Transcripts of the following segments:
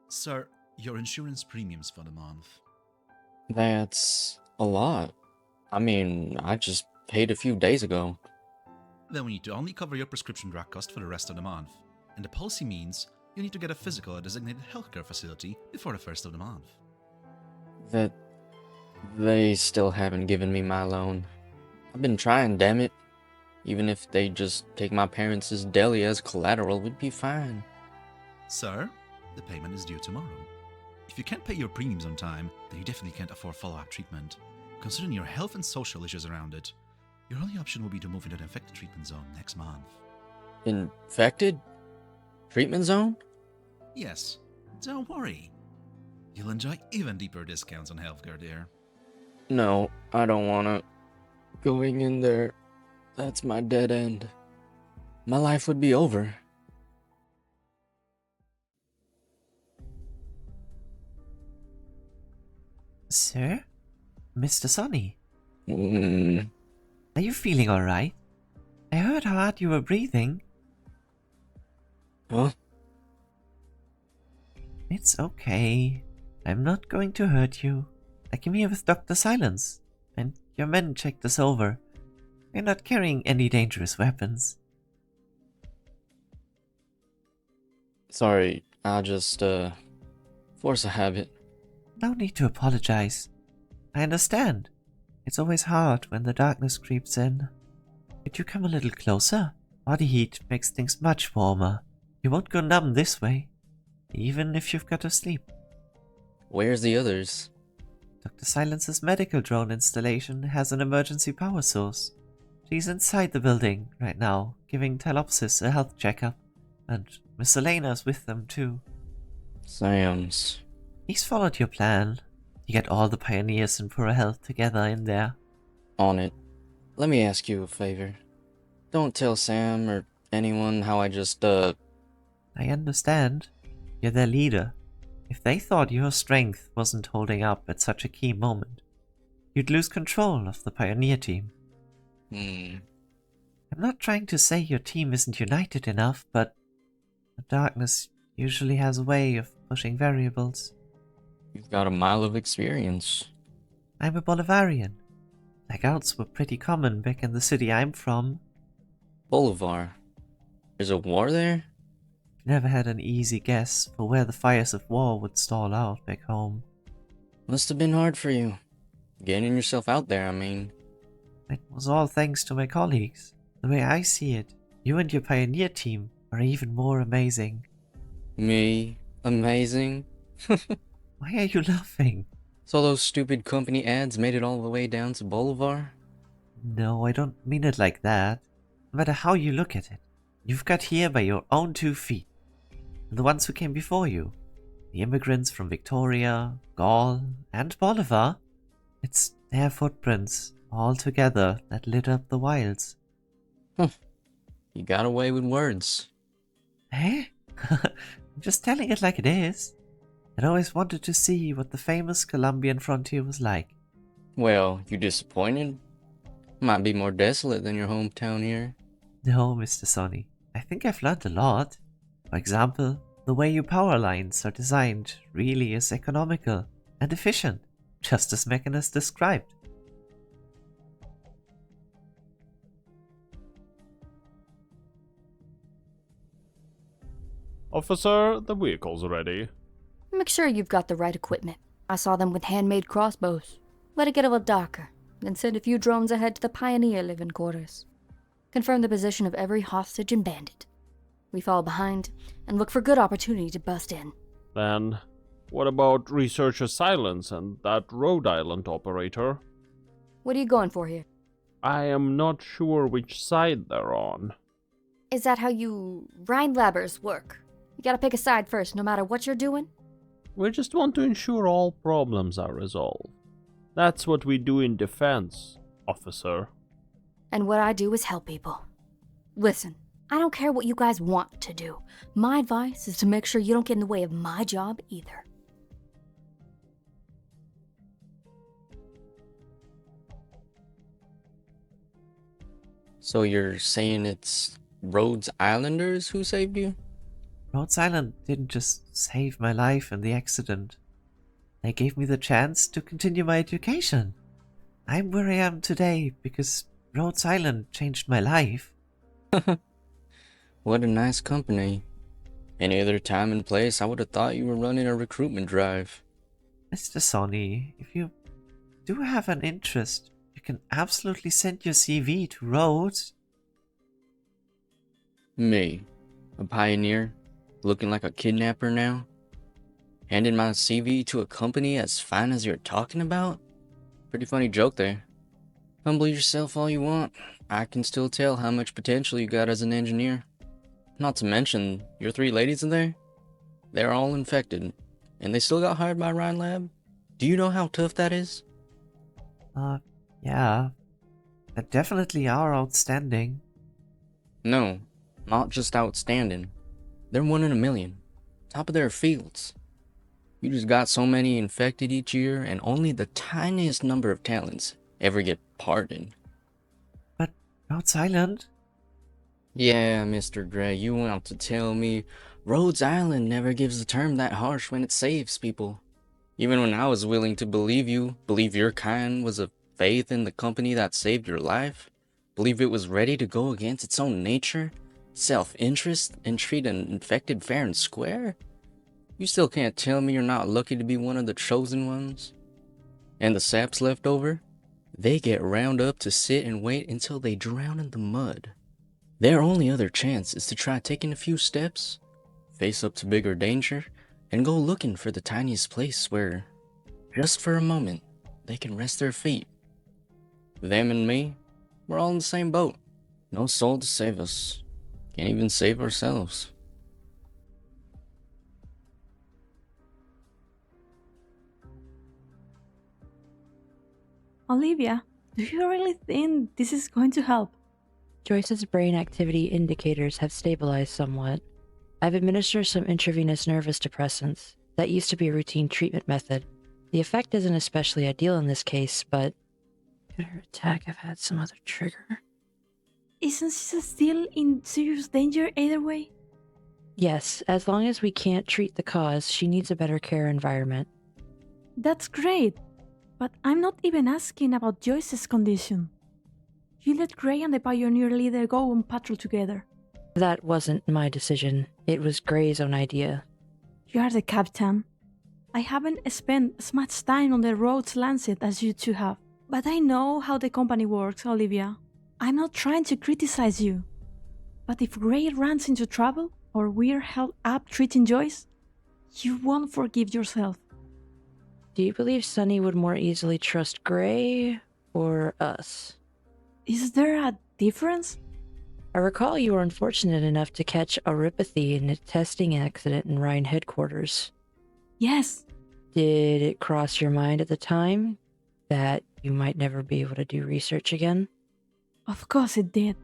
Sir, your insurance premiums for the month. That's a lot. I mean, I just paid a few days ago. Then we need to only cover your prescription drug cost for the rest of the month. And the policy means you need to get a physical at a designated healthcare facility before the first of the month. That they still haven't given me my loan. I've been trying, damn it. Even if they just take my parents' deli as collateral, we'd be fine. Sir, the payment is due tomorrow. If you can't pay your premiums on time, then you definitely can't afford follow-up treatment. Considering your health and social issues around it, your only option will be to move into the infected treatment zone next month. Infected? Treatment zone? Yes, don't worry. You'll enjoy even deeper discounts on healthcare there. No, I don't wanna. Going in there, that's my dead end. My life would be over. Sir? Mr. Sonny? Mm. Are you feeling alright? I heard how hard you were breathing. Huh? It's okay. I'm not going to hurt you. I came here with Dr. Silence, and your men checked us over. We're not carrying any dangerous weapons. Sorry, I'll just, force a habit. No need to apologize. I understand. It's always hard when the darkness creeps in. Could you come a little closer? Body heat makes things much warmer. You won't go numb this way, even if you've got to sleep. Where's the others? Dr. Silence's medical drone installation has an emergency power source. She's inside the building right now, giving Talopsis a health checkup, and Miss Elena's with them too. Sam's. He's followed your plan. You get all the pioneers in Pura Health together in there. On it. Let me ask you a favor. Don't tell Sam or anyone how I just, I understand. You're their leader. If they thought your strength wasn't holding up at such a key moment, you'd lose control of the pioneer team. I'm not trying to say your team isn't united enough, but the darkness usually has a way of pushing variables. You've got a mile of experience. I'm a Bolivarian. Blackouts were pretty common back in the city I'm from. Bolivar. There's a war there? Never had an easy guess for where the fires of war would stall out back home. Must have been hard for you. Getting yourself out there, I mean. It was all thanks to my colleagues. The way I see it, you and your pioneer team are even more amazing. Me? Amazing? Why are you laughing? So those stupid company ads made it all the way down to Bolivar? No, I don't mean it like that. No matter how you look at it, you've got here by your own 2 feet. And the ones who came before you, the immigrants from Victoria, Gaul, and Bolivar, it's their footprints all together that lit up the wilds. You got away with words. Eh? I'm just telling it like it is. I'd always wanted to see what the famous Colombian frontier was like. Well, you disappointed? Might be more desolate than your hometown here. No, Mr. Sonny, I think I've learned a lot. For example, the way your power lines are designed really is economical and efficient, just as Mechanist described. Officer, the vehicle's ready. Make sure you've got the right equipment. I saw them with handmade crossbows. Let it get a little darker, then send a few drones ahead to the Pioneer living quarters. Confirm the position of every hostage and bandit. We fall behind, and look for good opportunity to bust in. Then, what about Researcher Silence and that Rhode Island operator? What are you going for here? I am not sure which side they're on. Is that how you Rhinelabbers work? You gotta pick a side first, no matter what you're doing? We just want to ensure all problems are resolved. That's what we do in defense, officer. And what I do is help people. Listen, I don't care what you guys want to do. My advice is to make sure you don't get in the way of my job either. So you're saying it's Rhodes Islanders who saved you? Rhodes Island didn't just save my life in the accident. They gave me the chance to continue my education. I'm where I am today because Rhodes Island changed my life. What a nice company. Any other time and place, I would have thought you were running a recruitment drive. Mr. Sonny, if you do have an interest, you can absolutely send your CV to Rhodes. Me, a pioneer, looking like a kidnapper now? Handing my CV to a company as fine as you're talking about? Pretty funny joke there. Humble yourself all you want. I can still tell how much potential you got as an engineer. Not to mention, your 3 ladies in there? They're all infected, and they still got hired by Ryan Lab? Do you know how tough that is? Yeah. They definitely are outstanding. No, not just outstanding. They're 1 in a million. Top of their fields. You just got so many infected each year, and only the tiniest number of talents ever get pardoned. But Rhodes Island? Yeah, Mr. Gray, you want to tell me Rhodes Island never gives the term that harsh when it saves people. Even when I was willing to believe your kind was a faith in the company that saved your life, believe it was ready to go against its own nature, self-interest, and treat an infected fair and square? You still can't tell me you're not lucky to be one of the chosen ones? And the saps left over? They get round up to sit and wait until they drown in the mud. Their only other chance is to try taking a few steps, face up to bigger danger, and go looking for the tiniest place where, just for a moment, they can rest their feet. Them and me, we're all in the same boat. No soul to save us. Can't even save ourselves. Olivia, do you really think this is going to help? Joyce's brain activity indicators have stabilized somewhat. I've administered some intravenous nervous depressants. That used to be a routine treatment method. The effect isn't especially ideal in this case, but could her attack have had some other trigger? Isn't she still in serious danger either way? Yes, as long as we can't treat the cause, she needs a better care environment. That's great, but I'm not even asking about Joyce's condition. You let Gray and the Pioneer leader go on patrol together. That wasn't my decision. It was Gray's own idea. You are the captain. I haven't spent as much time on the Rhodes Lancet as you two have, but I know how the company works, Olivia. I'm not trying to criticize you, but if Gray runs into trouble or we're held up treating Joyce, you won't forgive yourself. Do you believe Sunny would more easily trust Gray or us? Is there a difference? I recall you were unfortunate enough to catch Auripathy in a testing accident in Rhine headquarters. Yes. Did it cross your mind at the time that you might never be able to do research again? Of course it did.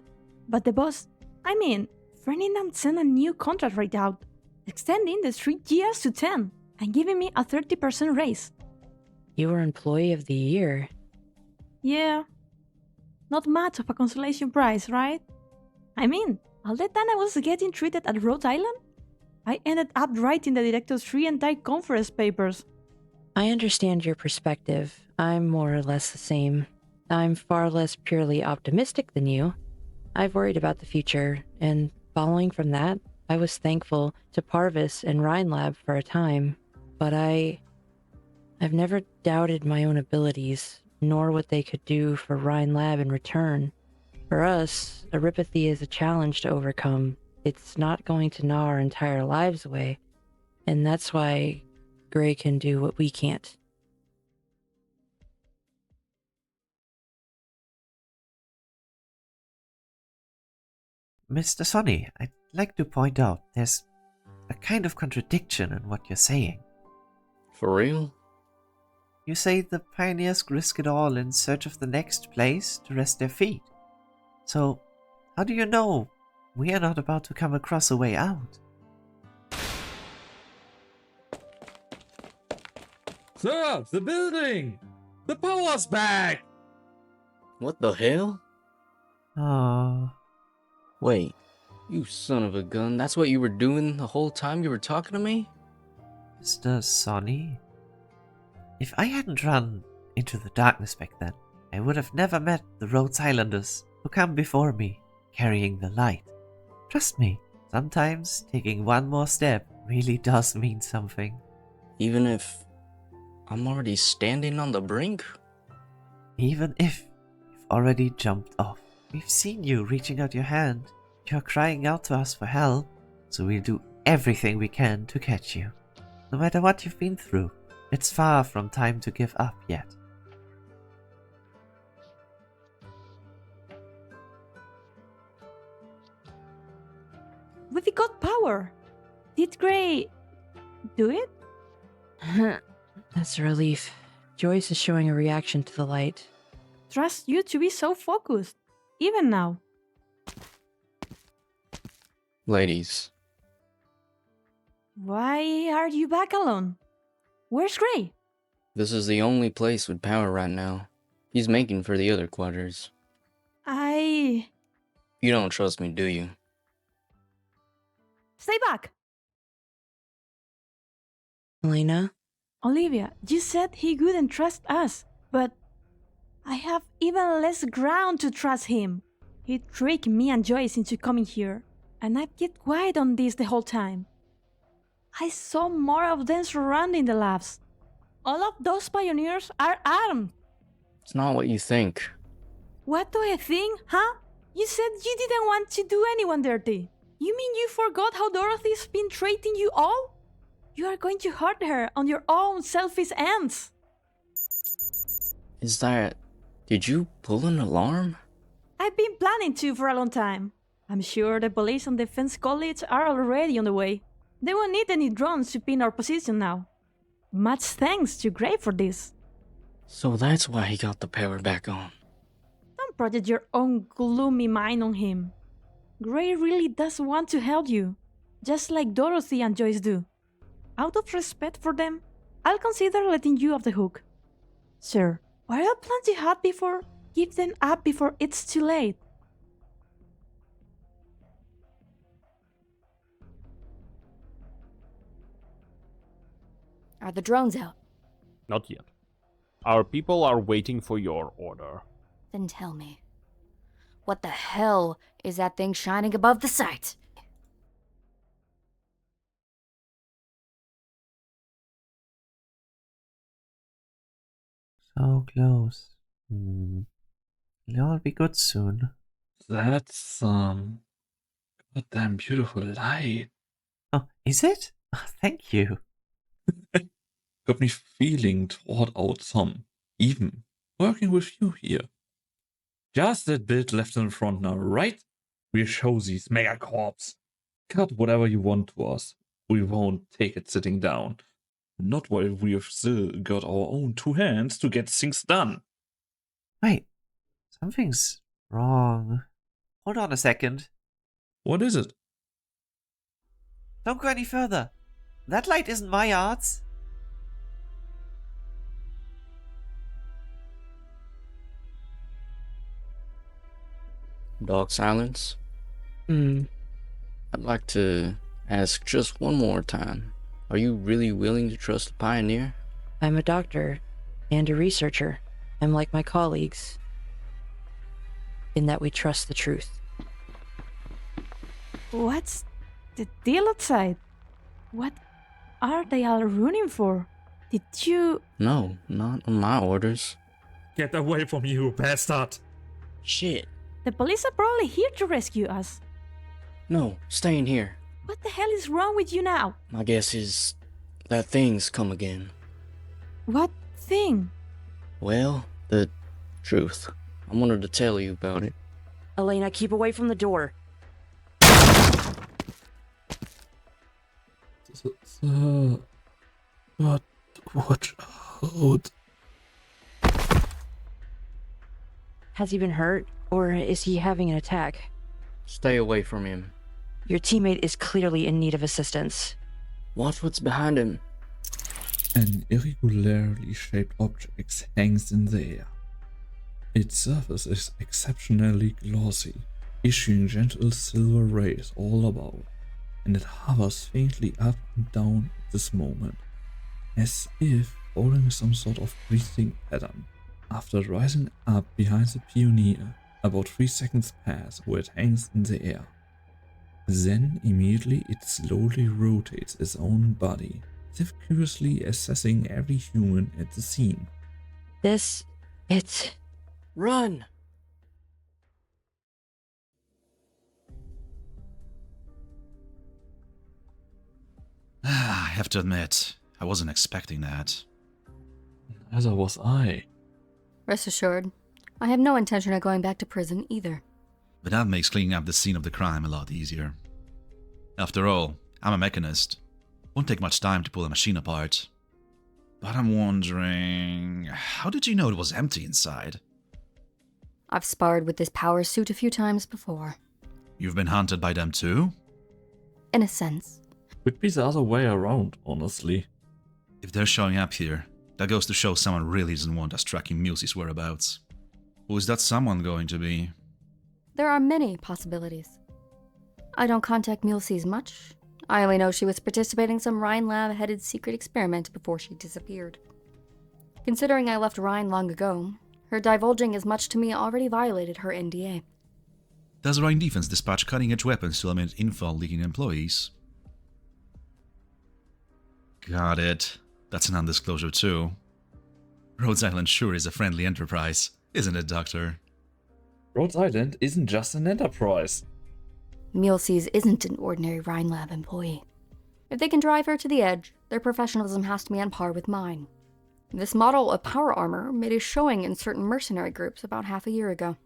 But the boss, Ferdinand sent a new contract right out, extending the 3 years to 10 and giving me a 30% raise. You were Employee of the Year. Yeah. Not much of a consolation prize, right? All the time I was getting treated at Rhode Island, I ended up writing the director's 3 entire conference papers. I understand your perspective. I'm more or less the same. I'm far less purely optimistic than you. I've worried about the future, and following from that, I was thankful to Parvis and Rhine Lab for a time, but I've never doubted my own abilities, nor what they could do for Rhine Lab in return. For us, Auripathy is a challenge to overcome. It's not going to gnaw our entire lives away, and that's why Gray can do what we can't. Mr. Sonny, I'd like to point out there's a kind of contradiction in what you're saying. For real? You say the pioneers risk it all in search of the next place to rest their feet. So, how do you know we are not about to come across a way out? Sir, the building! The power's back! What the hell? Oh, Wait, You son of a gun, that's what you were doing the whole time you were talking to me? Mr. Sonny? If I hadn't run into the darkness back then, I would have never met the Rhodes Islanders who come before me, carrying the light. Trust me, sometimes taking one more step really does mean something. Even if I'm already standing on the brink? Even if you've already jumped off. We've seen you reaching out your hand. You're crying out to us for help, so we'll do everything we can to catch you. No matter what you've been through, it's far from time to give up yet. We got power. Did Gray do it? That's a relief. Joyce is showing a reaction to the light. Trust you to be so focused, even now. Ladies, Why are you back alone? Where's Gray? this is the only place with power right now. He's making for the other quarters. I... You don't trust me, do you? Stay back! Elena? Olivia, you said he wouldn't trust us, but I have even less ground to trust him. He tricked me and Joyce into coming here, and I've kept quiet on this the whole time. I saw more of them surrounding the labs. All of those pioneers are armed. It's not what you think. What do I think, huh? You said you didn't want to do anyone dirty. You mean you forgot how Dorothy's been treating you all? You are going to hurt her on your own selfish ends. Is that... Did you pull an alarm? I've been planning to for a long time. I'm sure the police and defense college are already on the way. They won't need any drones to pin our position now. Much thanks to Gray for this. So that's why he got the power back on. Don't project your own gloomy mind on him. Gray really does want to help you, just like Dorothy and Joyce do. Out of respect for them, I'll consider letting you off the hook. Sir, whatever plans you had before, give them up before it's too late. Are the drones out? Not yet. Our people are waiting for your order. Then tell me. What the hell is that thing shining above the site? So close. It'll all be good soon. That's goddamn beautiful light. Oh, is it? Oh, thank you. Got me feeling thought out some, even working with you here. Just that bit left in front now, right? We'll show these megacorps. Cut whatever you want to us. We won't take it sitting down. Not while we've still got our own two hands to get things done. Wait, something's wrong. Hold on a second. What is it? Don't go any further. That light isn't my arts. Dog silence? Hmm. I'd like to ask just one more time. Are you really willing to trust the Pioneer? I'm a doctor and a researcher. I'm like my colleagues in that we trust the truth. What's the deal outside? What are they all running for? Did you... No, not on my orders. Get away from you, bastard! Shit. The police are probably here to rescue us. No, staying here. What the hell is wrong with you now? My guess is that thing's come again. What thing? Well, the truth. I wanted to tell you about it. Elena, keep away from the door. But watch out. Has he been hurt, or is he having an attack? Stay away from him. Your teammate is clearly in need of assistance. Watch what's behind him. An irregularly shaped object hangs in the air. Its surface is exceptionally glossy, issuing gentle silver rays all about, and it hovers faintly up and down at this moment, as if following some sort of breathing pattern. After rising up behind the pioneer, about 3 seconds pass where it hangs in the air. Then immediately it slowly rotates its own body, as if curiously assessing every human at the scene. It's... Run! I have to admit, I wasn't expecting that. Neither was I. Rest assured, I have no intention of going back to prison either. But that makes cleaning up the scene of the crime a lot easier. After all, I'm a mechanist. Won't take much time to pull a machine apart. But I'm wondering, how did you know it was empty inside? I've sparred with this power suit a few times before. You've been hunted by them too? In a sense. Could be the other way around, honestly. If they're showing up here, that goes to show someone really doesn't want us tracking Mules's whereabouts. Who is that someone going to be? There are many possibilities. I don't contact Mules's much. I only know she was participating in some Rhine lab-headed secret experiment before she disappeared. Considering I left Rhine long ago, her divulging as much to me already violated her NDA. Does Rhine Defense dispatch cutting-edge weapons to eliminate info-leaking employees? Got it. That's an undisclosure too. Rhodes Island sure is a friendly enterprise, isn't it, Doctor? Rhodes Island isn't just an enterprise. Mules's isn't an ordinary Rhine lab employee. If they can drive her to the edge, their professionalism has to be on par with mine. This model of power armor made a showing in certain mercenary groups about half a year ago.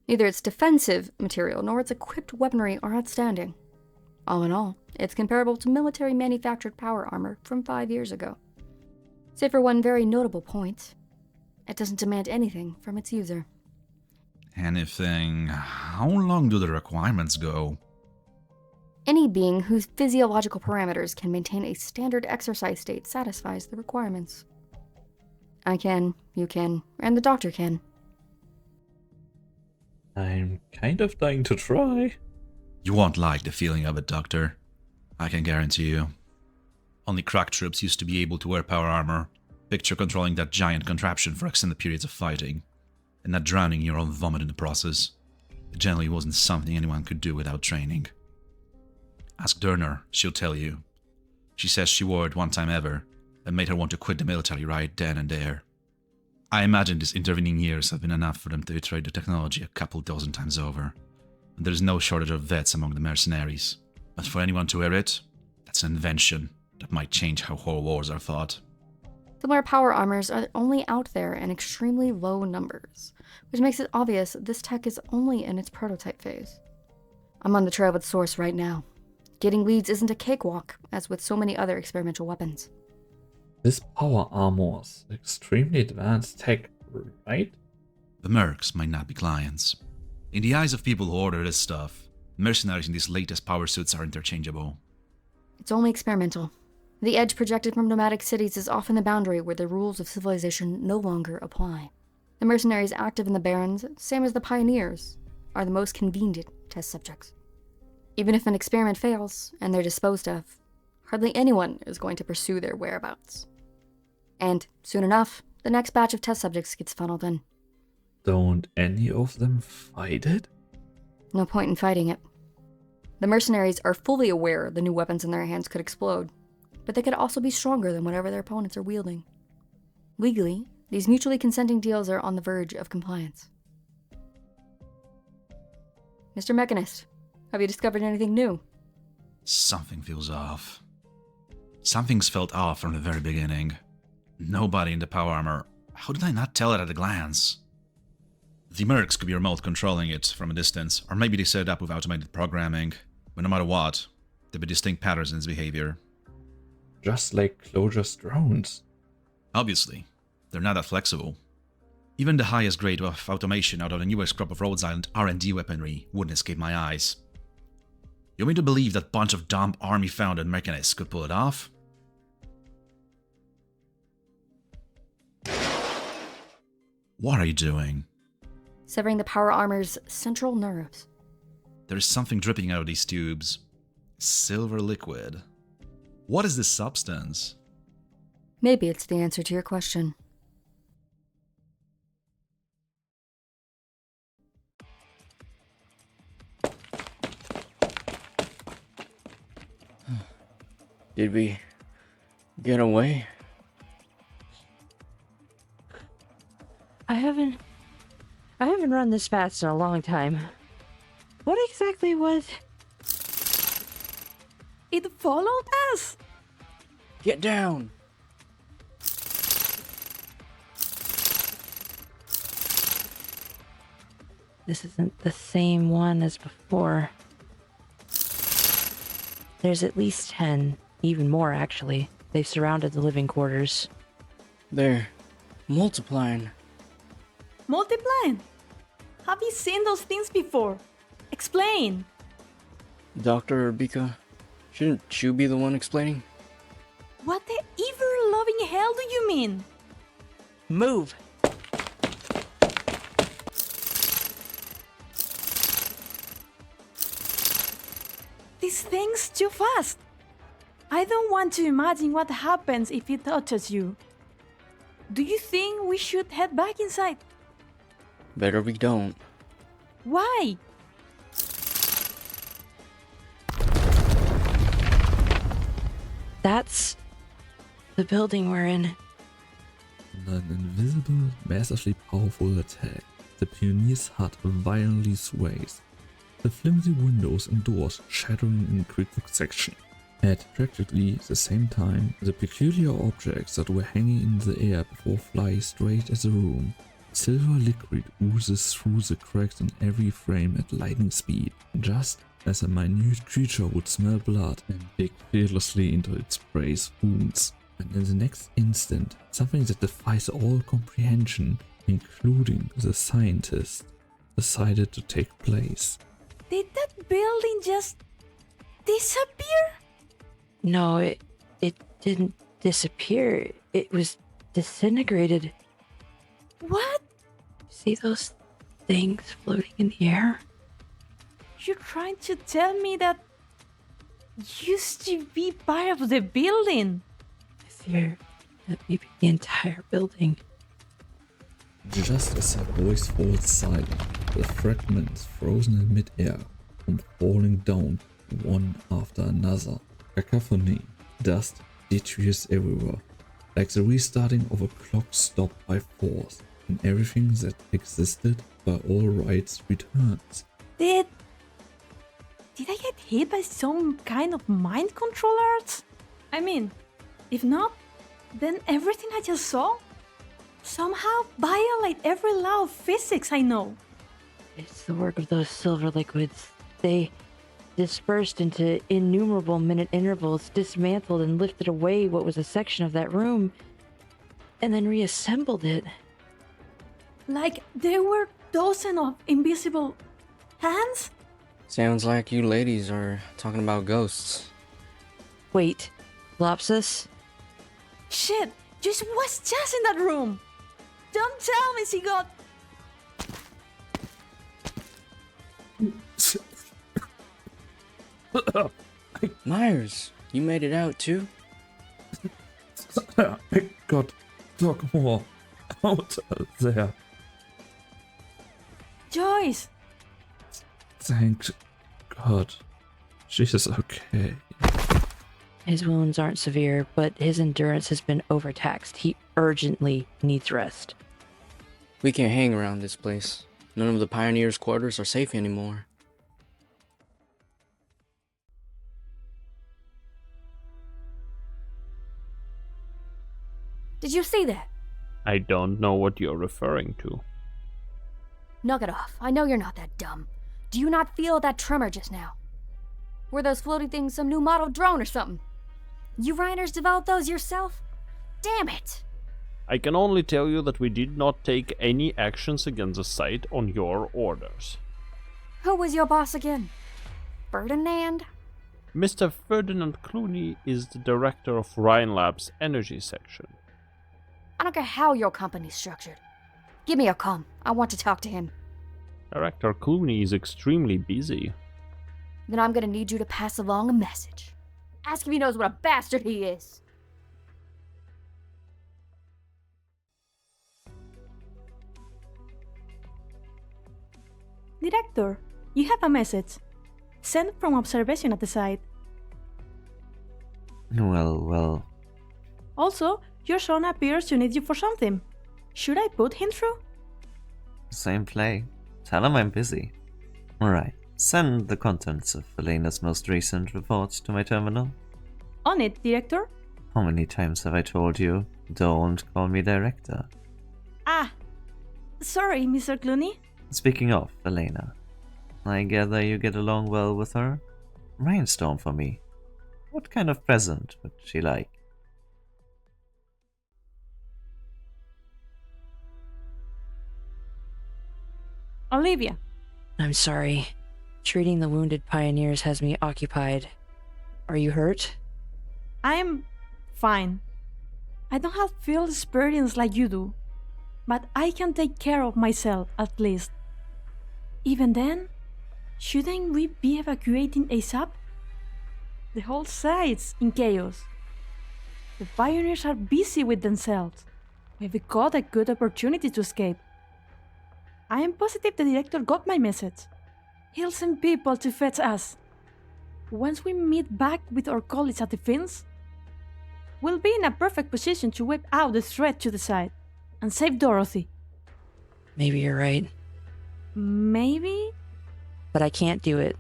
Neither its defensive material nor its equipped weaponry are outstanding. All in all, it's comparable to military-manufactured power armor from 5 years ago. Save for one very notable point. It doesn't demand anything from its user. Anything? How long do the requirements go? Any being whose physiological parameters can maintain a standard exercise state satisfies the requirements. I can, you can, and the doctor can. I'm kind of dying to try. You won't like the feeling of it, Doctor. I can guarantee you. Only crack troops used to be able to wear power armor. Picture controlling that giant contraption for extended periods of fighting, and not drowning in your own vomit in the process. It generally wasn't something anyone could do without training. Ask Durner, she'll tell you. She says she wore it one time ever, and made her want to quit the military right then and there. I imagine these intervening years have been enough for them to iterate the technology a couple dozen times over, and there's no shortage of vets among the mercenaries. But for anyone to wear it, that's an invention that might change how whole wars are fought. Similar power armors are only out there in extremely low numbers, which makes it obvious this tech is only in its prototype phase. I'm on the trail with Source right now. Getting leads isn't a cakewalk, as with so many other experimental weapons. This power armor's extremely advanced tech, right? The mercs might not be clients. In the eyes of people who order this stuff, mercenaries in these latest power suits are interchangeable. It's only experimental. The edge projected from nomadic cities is often the boundary where the rules of civilization no longer apply. The mercenaries active in the Barrens, same as the pioneers, are the most convenient test subjects. Even if an experiment fails, and they're disposed of, hardly anyone is going to pursue their whereabouts. And, soon enough, the next batch of test subjects gets funneled in. Don't any of them fight it? No point in fighting it. The mercenaries are fully aware the new weapons in their hands could explode, but they could also be stronger than whatever their opponents are wielding. Legally, these mutually consenting deals are on the verge of compliance. Mr. Mechanist, have you discovered anything new? Something feels off. Something's felt off from the very beginning. Nobody in the power armor. How did I not tell it at a glance? The mercs could be remote controlling it from a distance, or maybe they set it up with automated programming. But no matter what, there'd be distinct patterns in its behavior. Just like Clojure's drones. Obviously, they're not that flexible. Even the highest grade of automation out of the newest crop of Rhodes Island R&D weaponry wouldn't escape my eyes. You want me to believe that bunch of dumb army-founded mechanists could pull it off? What are you doing? Severing the power armor's central nerves. There is something dripping out of these tubes. Silver liquid. What is this substance? Maybe it's the answer to your question. Did we get away? I haven't run this fast in a long time. What exactly was... It followed us! Get down! This isn't the same one as before. There's at least 10, even more actually. They've surrounded the living quarters. They're multiplying. Multiplying? Have you seen those things before? Explain! Dr. Bika, shouldn't you be the one explaining? What the ever-loving hell do you mean? Move! This thing's too fast. I don't want to imagine what happens if it touches you. Do you think we should head back inside? Better we don't. Why? That's the building we're in. An invisible, massively powerful attack. The pioneer's hut violently sways, the flimsy windows and doors shattering in quick succession. At practically the same time, the peculiar objects that were hanging in the air before fly straight at the room. Silver liquid oozes through the cracks in every frame at lightning speed, just as a minute creature would smell blood and dig fearlessly into its prey's wounds. And in the next instant, something that defies all comprehension, including the scientist, decided to take place. Did that building just disappear? No, it didn't disappear. It was disintegrated. What? See those things floating in the air? You're trying to tell me that used to be part of the building? I fear that maybe the entire building. Just as her voice falls silent, the fragments frozen in mid-air come falling down one after another. Cacophony, dust, detritus everywhere, like the restarting of a clock stopped by force, and everything that existed by all rights returns. Did I get hit by some kind of mind control arts? I mean, if not, then everything I just saw somehow violate every law of physics I know. It's the work of those silver liquids. They dispersed into innumerable minute intervals, dismantled and lifted away what was a section of that room, and then reassembled it. Like there were dozens of invisible hands? Sounds like you ladies are talking about ghosts. Wait, Lopsis? Shit, just was just in that room. Don't tell me she got... Myers, you made it out too? I got Doc Moore out there. Joyce! Thank God. She's okay. His wounds aren't severe, but his endurance has been overtaxed. He urgently needs rest. We can't hang around this place. None of the pioneers' quarters are safe anymore. Did you see that? I don't know what you're referring to. Knock it off. I know you're not that dumb. Do you not feel that tremor just now? Were those floating things some new model drone or something? You Reiners developed those yourself? Damn it! I can only tell you that we did not take any actions against the site on your orders. Who was your boss again? Ferdinand? Mr. Ferdinand Clooney is the director of Ryan Lab's energy section. I don't care how your company's structured. Give me a call. I want to talk to him. Director Clooney is extremely busy. then I'm gonna need you to pass along a message. Ask if he knows what a bastard he is. Director, you have a message. Sent from observation at the site. Well. Also, your son appears to need you for something. Should I put him through? Same play. Tell him I'm busy. Alright, send the contents of Elena's most recent report to my terminal. On it, Director. How many times have I told you, don't call me Director? Sorry, Mr. Clooney. Speaking of Elena, I gather you get along well with her? Brainstorm for me. What kind of present would she like? Olivia. I'm sorry. Treating the wounded pioneers has me occupied. Are you hurt? I'm fine. I don't have field experience like you do, but I can take care of myself at least. Even then, shouldn't we be evacuating ASAP? The whole site's in chaos. The pioneers are busy with themselves. We've got a good opportunity to escape. I am positive the director got my message. He'll send people to fetch us. Once we meet back with our colleagues at the Finns, we'll be in a perfect position to wipe out the threat to the site and save Dorothy. Maybe you're right. Maybe? But I can't do it.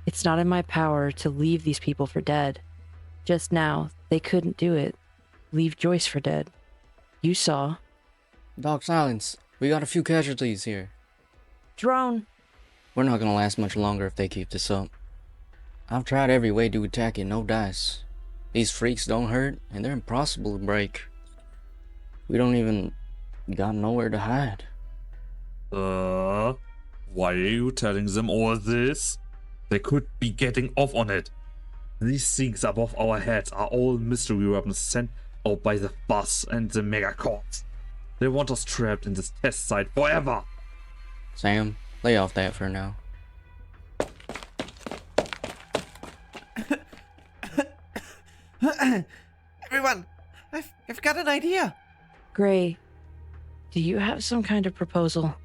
It's not in my power to leave these people for dead. Just now, they couldn't do it. Leave Joyce for dead. You saw. Dog silence. We got a few casualties here. Drone! We're not gonna last much longer if they keep this up. I've tried every way to attack it, no dice. These freaks don't hurt, and they're impossible to break. We don't even got nowhere to hide. Why are you telling them all this? They could be getting off on it. These things above our heads are all mystery weapons sent out by the bus and the megacorps. They want us trapped in this test site forever. Sam, lay off that for now. Everyone, I've got an idea. Gray, do you have some kind of proposal?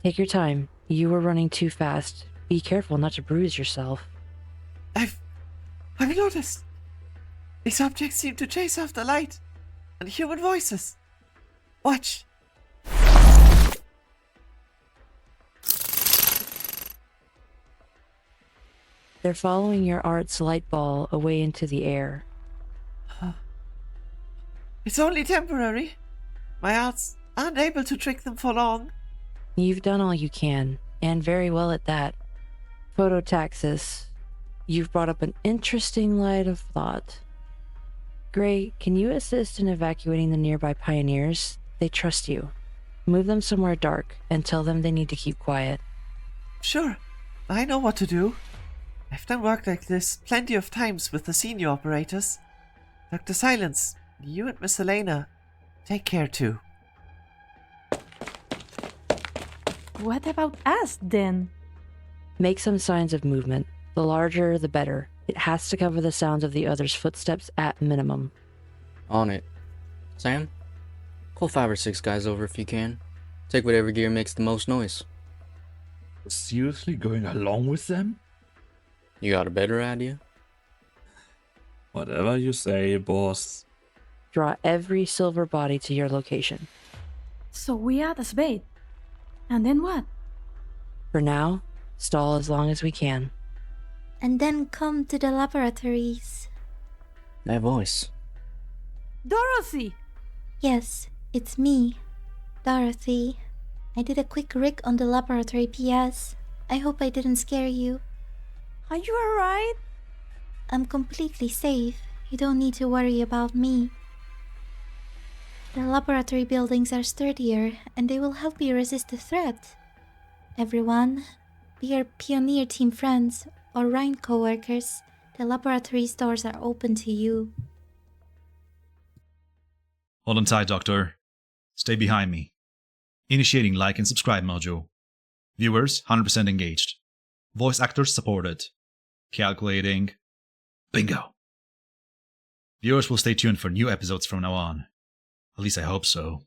Take your time. You were running too fast. Be careful not to bruise yourself. I've noticed. These objects seem to chase after light and human voices. Watch. They're following your art's light ball away into the air. It's only temporary. My arts aren't able to trick them for long. You've done all you can, and very well at that. Phototaxis, you've brought up an interesting line of thought. Gray, can you assist in evacuating the nearby pioneers? They trust you. Move them somewhere dark and tell them they need to keep quiet. Sure, I know what to do. I've done work like this plenty of times with the senior operators. Dr. Silence, you and Miss Elena, take care too. What about us then? Make some signs of movement. The larger, the better. It has to cover the sounds of the others' footsteps at minimum. On it. Sam, call 5 or 6 guys over if you can. Take whatever gear makes the most noise. Seriously going along with them? You got a better idea? Whatever you say, boss. Draw every silver body to your location. So we are the bait. And then what? For now, stall as long as we can. And then come to the laboratories. That voice. Dorothy! Yes, it's me, Dorothy. I did a quick rig on the laboratory PS. I hope I didn't scare you. Are you alright? I'm completely safe. You don't need to worry about me. The laboratory buildings are sturdier, and they will help you resist the threat. Everyone, be your Pioneer Team friends or Rhine co-workers, the laboratory's doors are open to you. Hold on tight, Doctor. Stay behind me. Initiating like and subscribe mojo. Viewers 100% engaged. Voice actors supported. Calculating. Bingo. Viewers will stay tuned for new episodes from now on. At least I hope so.